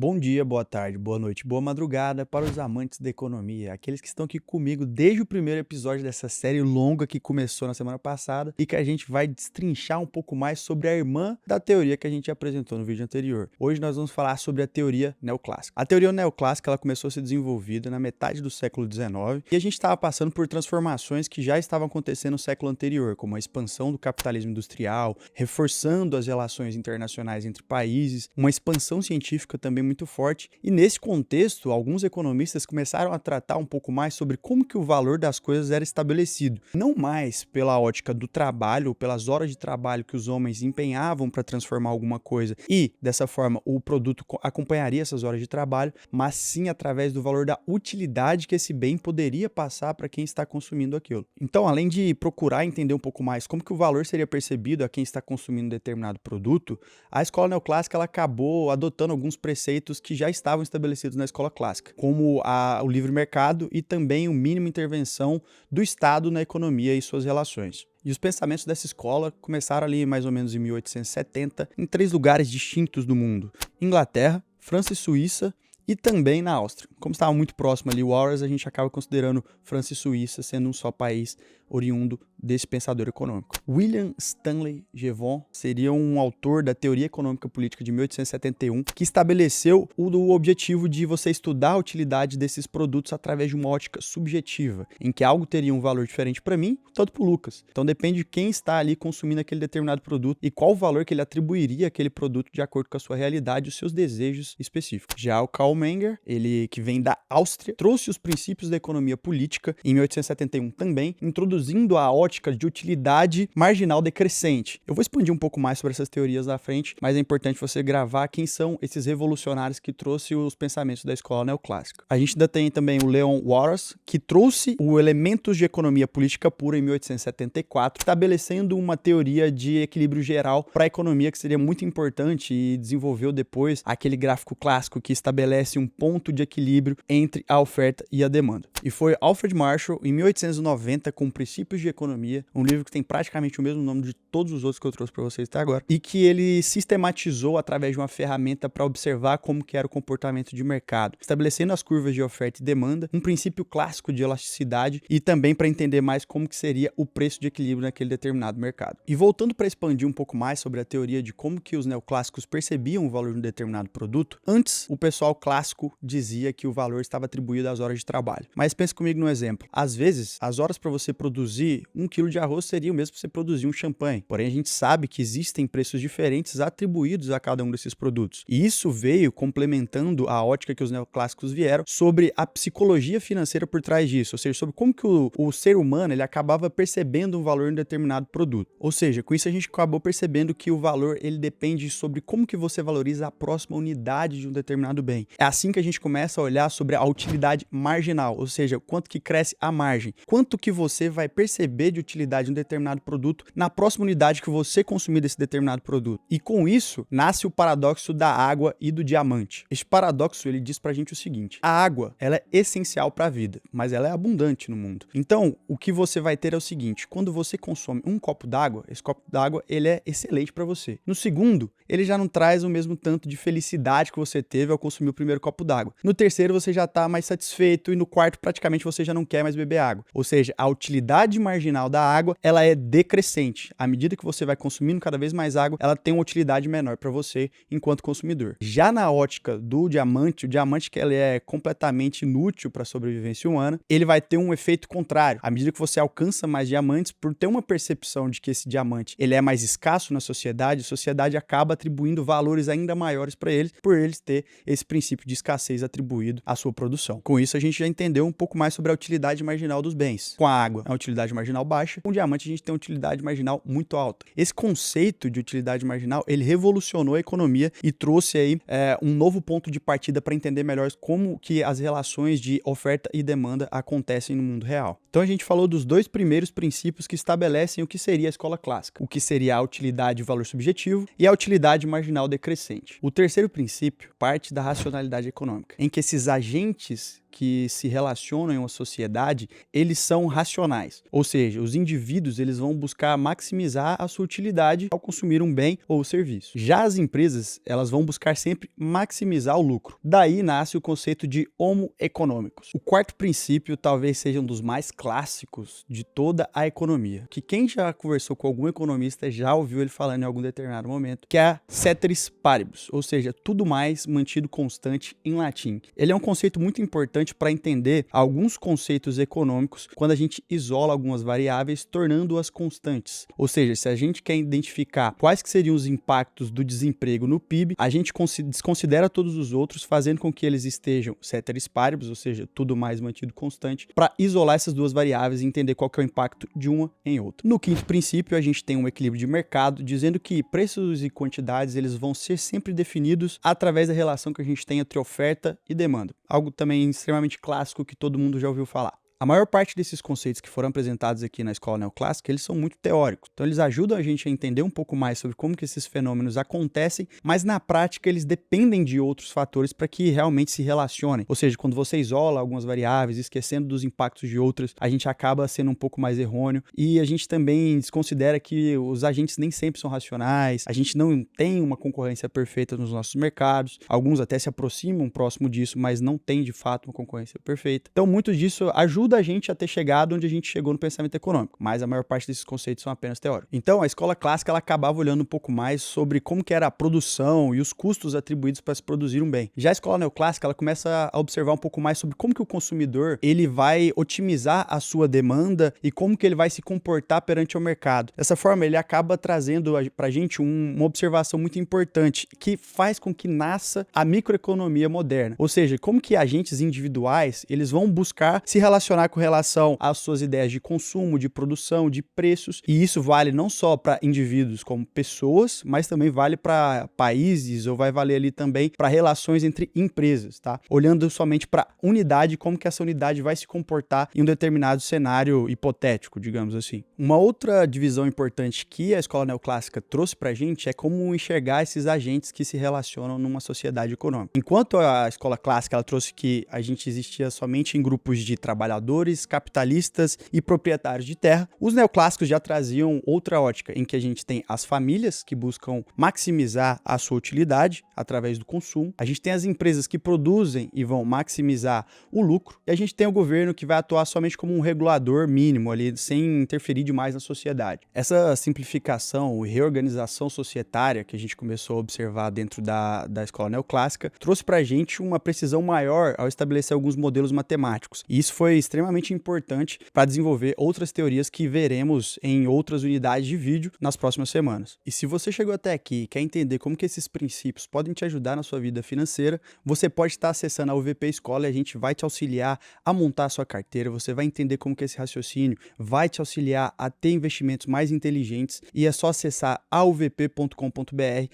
Bom dia, boa tarde, boa noite, boa madrugada para os amantes da economia, aqueles que estão aqui comigo desde o primeiro episódio dessa série longa que começou na semana passada e que a gente vai destrinchar um pouco mais sobre a irmã da teoria que a gente apresentou no vídeo anterior. Hoje nós vamos falar sobre a teoria neoclássica. A teoria neoclássica ela começou a ser desenvolvida na metade do século XIX e a gente estava passando por transformações que já estavam acontecendo no século anterior, como a expansão do capitalismo industrial, reforçando as relações internacionais entre países, uma expansão científica também muito forte, e nesse contexto, alguns economistas começaram a tratar um pouco mais sobre como que o valor das coisas era estabelecido, não mais pela ótica do trabalho, pelas horas de trabalho que os homens empenhavam para transformar alguma coisa e, dessa forma, o produto acompanharia essas horas de trabalho, mas sim através do valor da utilidade que esse bem poderia passar para quem está consumindo aquilo. Então, além de procurar entender um pouco mais como que o valor seria percebido a quem está consumindo determinado produto, a escola neoclássica ela acabou adotando alguns preceitos que já estavam estabelecidos na escola clássica, como o livre mercado e também o mínimo intervenção do Estado na economia e suas relações. E os pensamentos dessa escola começaram ali mais ou menos em 1870 em 3 lugares distintos do mundo: Inglaterra, França e Suíça, e também na Áustria. Como estava muito próximo ali o Auras, a gente acaba considerando França e Suíça sendo um só país oriundo desse pensador econômico. William Stanley Jevons seria um autor da Teoria Econômica Política de 1871, que estabeleceu o objetivo de você estudar a utilidade desses produtos através de uma ótica subjetiva, em que algo teria um valor diferente para mim, tanto para o Lucas. Então depende de quem está ali consumindo aquele determinado produto e qual o valor que ele atribuiria àquele produto de acordo com a sua realidade e os seus desejos específicos. Já o Karl Menger, ele que vem da Áustria, trouxe os princípios da economia política em 1871 também, introduzindo a ótica de utilidade marginal decrescente. Eu vou expandir um pouco mais sobre essas teorias na frente, mas é importante você gravar quem são esses revolucionários que trouxe os pensamentos da escola neoclássica. A gente ainda tem também o Leon Warras, que trouxe o Elementos de Economia Política Pura em 1874, estabelecendo uma teoria de equilíbrio geral para a economia que seria muito importante e desenvolveu depois aquele gráfico clássico que estabelece um ponto de equilíbrio entre a oferta e a demanda. E foi Alfred Marshall, em 1890, com Princípios de Economia, um livro que tem praticamente o mesmo nome de todos os outros que eu trouxe para vocês até agora, e que ele sistematizou através de uma ferramenta para observar como que era o comportamento de mercado, estabelecendo as curvas de oferta e demanda, um princípio clássico de elasticidade e também para entender mais como que seria o preço de equilíbrio naquele determinado mercado. E voltando para expandir um pouco mais sobre a teoria de como que os neoclássicos percebiam o valor de um determinado produto, antes o pessoal clássico dizia que o valor estava atribuído às horas de trabalho. Mas pense comigo no exemplo. Às vezes, as horas para você produzir 1 quilo de arroz seria o mesmo para você produzir um champanhe. Porém, a gente sabe que existem preços diferentes atribuídos a cada um desses produtos. E isso veio complementando a ótica que os neoclássicos vieram sobre a psicologia financeira por trás disso, ou seja, sobre como que o ser humano ele acabava percebendo um valor em um determinado produto. Ou seja, com isso a gente acabou percebendo que o valor ele depende sobre como que você valoriza a próxima unidade de um determinado bem. É assim que a gente começa a olhar sobre a utilidade marginal, ou seja, quanto que cresce a margem, quanto que você vai perceber de utilidade de um determinado produto na próxima unidade que você consumir desse determinado produto. E com isso, nasce o paradoxo da água e do diamante. Este paradoxo, ele diz pra gente o seguinte: a água, ela é essencial para a vida, mas ela é abundante no mundo. Então, o que você vai ter é o seguinte: quando você consome um copo d'água, esse copo d'água, ele é excelente para você. No segundo, ele já não traz o mesmo tanto de felicidade que você teve ao consumir o primeiro copo d'água. No terceiro, você já tá mais satisfeito e no quarto, praticamente, você já não quer mais beber água. Ou seja, a utilidade marginal da água, ela é decrescente. À medida que você vai consumindo cada vez mais água, ela tem uma utilidade menor para você enquanto consumidor. Já na ótica do diamante, o diamante que ele é completamente inútil para a sobrevivência humana, ele vai ter um efeito contrário. À medida que você alcança mais diamantes, por ter uma percepção de que esse diamante ele é mais escasso na sociedade, a sociedade acaba atribuindo valores ainda maiores para eles, por eles ter esse princípio de escassez atribuído à sua produção. Com isso, a gente já entendeu um pouco mais sobre a utilidade marginal dos bens. Com a água, a utilidade marginal baixa. Com o diamante, a gente tem uma utilidade marginal muito alta. Esse conceito de utilidade marginal, ele revolucionou a economia e trouxe aí um novo ponto de partida para entender melhor como que as relações de oferta e demanda acontecem no mundo real. Então a gente falou dos 2 primeiros princípios que estabelecem o que seria a escola clássica, o que seria a utilidade e valor subjetivo e a utilidade marginal decrescente. O terceiro princípio parte da racionalidade econômica, em que esses agentes que se relacionam em uma sociedade, eles são racionais. Ou seja, os indivíduos eles vão buscar maximizar a sua utilidade ao consumir um bem ou serviço. Já as empresas, elas vão buscar sempre maximizar o lucro. Daí nasce o conceito de homo econômicos. O quarto princípio talvez seja um dos mais clássicos de toda a economia, que quem já conversou com algum economista já ouviu ele falando em algum determinado momento, que é a ceteris paribus, ou seja, tudo mais mantido constante em latim. Ele é um conceito muito importante para entender alguns conceitos econômicos quando a gente isola algumas variáveis, tornando-as constantes. Ou seja, se a gente quer identificar quais que seriam os impactos do desemprego no PIB, a gente desconsidera todos os outros, fazendo com que eles estejam ceteris paribus, ou seja, tudo mais mantido constante, para isolar essas duas variáveis e entender qual que é o impacto de uma em outra. No quinto princípio, a gente tem um equilíbrio de mercado, dizendo que preços e quantidades eles vão ser sempre definidos através da relação que a gente tem entre oferta e demanda. Algo também extremamente clássico que todo mundo já ouviu falar. A maior parte desses conceitos que foram apresentados aqui na Escola Neoclássica, eles são muito teóricos. Então eles ajudam a gente a entender um pouco mais sobre como que esses fenômenos acontecem, mas na prática eles dependem de outros fatores para que realmente se relacionem. Ou seja, quando você isola algumas variáveis, esquecendo dos impactos de outras, a gente acaba sendo um pouco mais errôneo. E a gente também desconsidera que os agentes nem sempre são racionais, a gente não tem uma concorrência perfeita nos nossos mercados, alguns até se aproximam próximo disso, mas não tem de fato uma concorrência perfeita. Então muito disso ajuda a gente a ter chegado onde a gente chegou no pensamento econômico, mas a maior parte desses conceitos são apenas teóricos. Então, a escola clássica ela acabava olhando um pouco mais sobre como que era a produção e os custos atribuídos para se produzir um bem. Já a escola neoclássica ela começa a observar um pouco mais sobre como que o consumidor ele vai otimizar a sua demanda e como que ele vai se comportar perante o mercado. Dessa forma, ele acaba trazendo para a gente uma observação muito importante que faz com que nasça a microeconomia moderna. Ou seja, como que agentes individuais eles vão buscar se relacionar com relação às suas ideias de consumo, de produção, de preços, e isso vale não só para indivíduos como pessoas, mas também vale para países ou vai valer ali também para relações entre empresas, tá? Olhando somente para unidade, como que essa unidade vai se comportar em um determinado cenário hipotético, digamos assim. Uma outra divisão importante que a escola neoclássica trouxe para a gente é como enxergar esses agentes que se relacionam numa sociedade econômica. Enquanto a escola clássica ela trouxe que a gente existia somente em grupos de trabalhadores, capitalistas e proprietários de terra, os neoclássicos já traziam outra ótica, em que a gente tem as famílias que buscam maximizar a sua utilidade através do consumo, a gente tem as empresas que produzem e vão maximizar o lucro, e a gente tem o governo que vai atuar somente como um regulador mínimo ali, sem interferir demais na sociedade. Essa simplificação e reorganização societária que a gente começou a observar dentro da escola neoclássica trouxe pra gente uma precisão maior ao estabelecer alguns modelos matemáticos, e isso foi extremamente importante para desenvolver outras teorias que veremos em outras unidades de vídeo nas próximas semanas. E se você chegou até aqui e quer entender como que esses princípios podem te ajudar na sua vida financeira, você pode estar acessando a UVP Escola e a gente vai te auxiliar a montar a sua carteira, você vai entender como que esse raciocínio vai te auxiliar a ter investimentos mais inteligentes e é só acessar auvp.com.br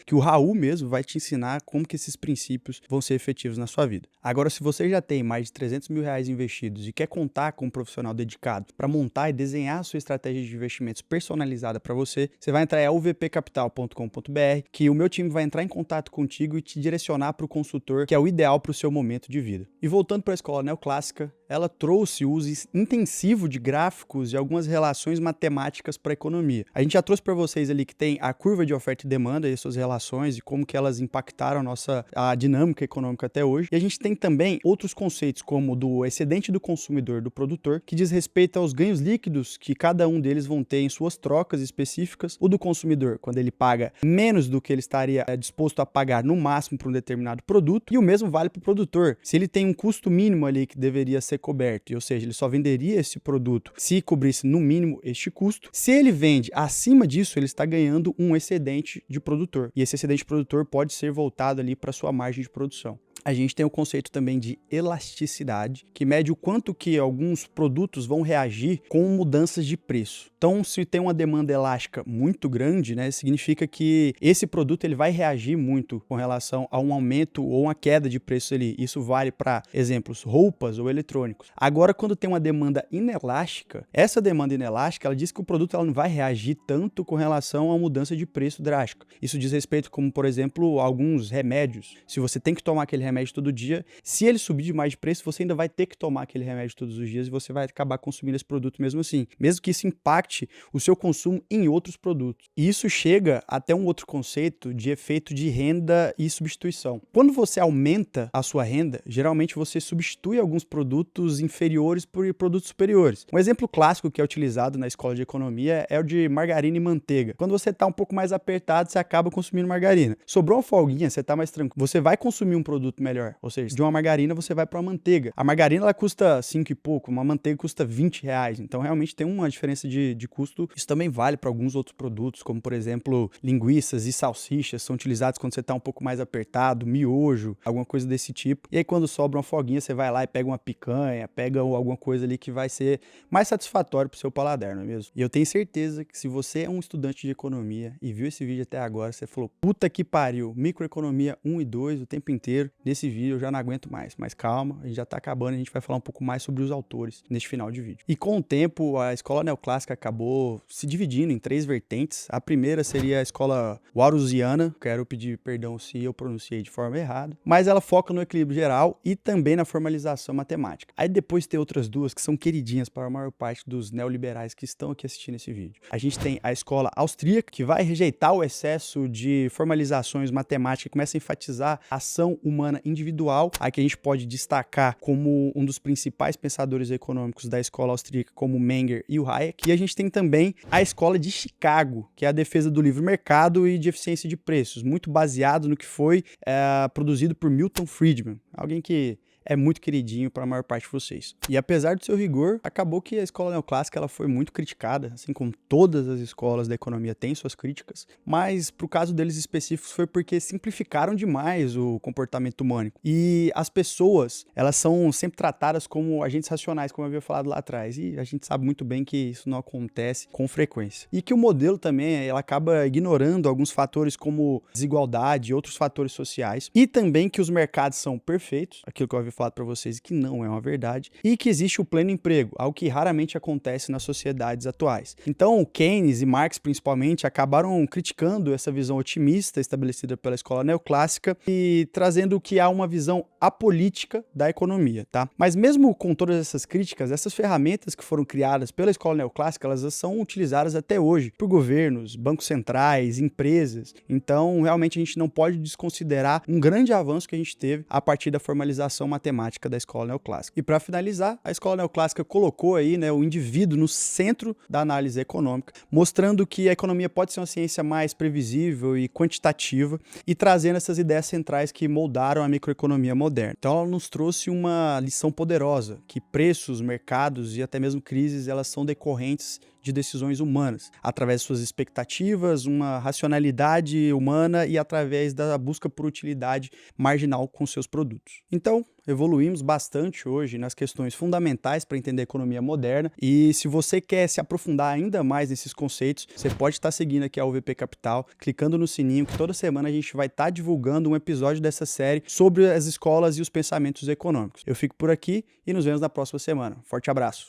que o Raul mesmo vai te ensinar como que esses princípios vão ser efetivos na sua vida. Agora, se você já tem mais de R$300 mil investidos e quer contar com um profissional dedicado para montar e desenhar a sua estratégia de investimentos personalizada para você, você vai entrar em uvpcapital.com.br que o meu time vai entrar em contato contigo e te direcionar para o consultor que é o ideal para o seu momento de vida. E voltando para a escola neoclássica, ela trouxe o uso intensivo de gráficos e algumas relações matemáticas para a economia. A gente já trouxe para vocês ali que tem a curva de oferta e demanda e suas relações e como que elas impactaram a dinâmica econômica até hoje. E a gente tem também outros conceitos como o do excedente do consumidor do produtor, que diz respeito aos ganhos líquidos que cada um deles vão ter em suas trocas específicas, o do consumidor, quando ele paga menos do que ele estaria disposto a pagar no máximo para um determinado produto, e o mesmo vale para o produtor. Se ele tem um custo mínimo ali que deveria ser coberto, ou seja, ele só venderia esse produto se cobrisse no mínimo este custo, se ele vende acima disso, ele está ganhando um excedente de produtor, e esse excedente de produtor pode ser voltado ali para sua margem de produção. A gente tem o conceito também de elasticidade, que mede o quanto que alguns produtos vão reagir com mudanças de preço. Então, se tem uma demanda elástica muito grande, né, significa que esse produto ele vai reagir muito com relação a um aumento ou uma queda de preço ali. Isso vale para, exemplos, roupas ou eletrônicos. Agora, quando tem uma demanda inelástica, essa demanda inelástica, ela diz que o produto ela não vai reagir tanto com relação a uma mudança de preço drástica. Isso diz respeito como, por exemplo, alguns remédios. Se você tem que tomar aquele remédio remédio todo dia. Se ele subir demais de preço, você ainda vai ter que tomar aquele remédio todos os dias e você vai acabar consumindo esse produto mesmo assim, mesmo que isso impacte o seu consumo em outros produtos. E isso chega até um outro conceito de efeito de renda e substituição. Quando você aumenta a sua renda, geralmente você substitui alguns produtos inferiores por produtos superiores. Um exemplo clássico que é utilizado na escola de economia é o de margarina e manteiga. Quando você está um pouco mais apertado, você acaba consumindo margarina. Sobrou uma folguinha, você está mais tranquilo, você vai consumir um produto melhor. Ou seja, de uma margarina você vai para uma manteiga. A margarina ela custa 5 e pouco, uma manteiga custa R$20. Então realmente tem uma diferença de custo. Isso também vale para alguns outros produtos, como por exemplo, linguiças e salsichas são utilizados quando você está um pouco mais apertado, miojo, alguma coisa desse tipo. E aí quando sobra uma folguinha, você vai lá e pega uma picanha, pega alguma coisa ali que vai ser mais satisfatório para o seu paladar, não é mesmo? E eu tenho certeza que se você é um estudante de economia e viu esse vídeo até agora, você falou, puta que pariu, microeconomia 1 e 2 o tempo inteiro, nesse vídeo eu já não aguento mais. Mas calma, a gente já tá acabando, a gente vai falar um pouco mais sobre os autores neste final de vídeo. E com o tempo, a escola neoclássica acabou se dividindo em 3 vertentes. A primeira seria a escola warosiana, quero pedir perdão se eu pronunciei de forma errada, mas ela foca no equilíbrio geral e também na formalização matemática. Aí depois tem outras duas que são queridinhas para a maior parte dos neoliberais que estão aqui assistindo esse vídeo. A gente tem a escola austríaca, que vai rejeitar o excesso de formalizações matemáticas, começa a enfatizar a ação humana individual. Aqui a gente pode destacar como um dos principais pensadores econômicos da escola austríaca, como Menger e o Hayek. E a gente tem também a escola de Chicago, que é a defesa do livre mercado e de eficiência de preços, muito baseado no que foi produzido por Milton Friedman, alguém que é muito queridinho para a maior parte de vocês. E apesar do seu rigor, acabou que a escola neoclássica ela foi muito criticada, assim como todas as escolas da economia têm suas críticas, mas pro caso deles específicos foi porque simplificaram demais o comportamento humano. E as pessoas, elas são sempre tratadas como agentes racionais, como eu havia falado lá atrás, e a gente sabe muito bem que isso não acontece com frequência. E que o modelo também, ela acaba ignorando alguns fatores como desigualdade e outros fatores sociais, e também que os mercados são perfeitos, aquilo que eu havia falado para vocês que não é uma verdade, e que existe o pleno emprego, algo que raramente acontece nas sociedades atuais. Então, Keynes e Marx, principalmente, acabaram criticando essa visão otimista estabelecida pela escola neoclássica e trazendo que há uma visão apolítica da economia, tá? Mas mesmo com todas essas críticas, essas ferramentas que foram criadas pela escola neoclássica, elas são utilizadas até hoje por governos, bancos centrais, empresas. Então, realmente, a gente não pode desconsiderar um grande avanço que a gente teve a partir da formalização matemática da escola neoclássica. E para finalizar, a escola neoclássica colocou aí, né, o indivíduo no centro da análise econômica, mostrando que a economia pode ser uma ciência mais previsível e quantitativa e trazendo essas ideias centrais que moldaram a microeconomia moderna. Então ela nos trouxe uma lição poderosa, que preços, mercados e até mesmo crises, elas são decorrentes de decisões humanas, através de suas expectativas, uma racionalidade humana e através da busca por utilidade marginal com seus produtos. Então, evoluímos bastante hoje nas questões fundamentais para entender a economia moderna e se você quer se aprofundar ainda mais nesses conceitos, você pode estar seguindo aqui a UVP Capital, clicando no sininho que toda semana a gente vai estar divulgando um episódio dessa série sobre as escolas e os pensamentos econômicos. Eu fico por aqui e nos vemos na próxima semana. Forte abraço!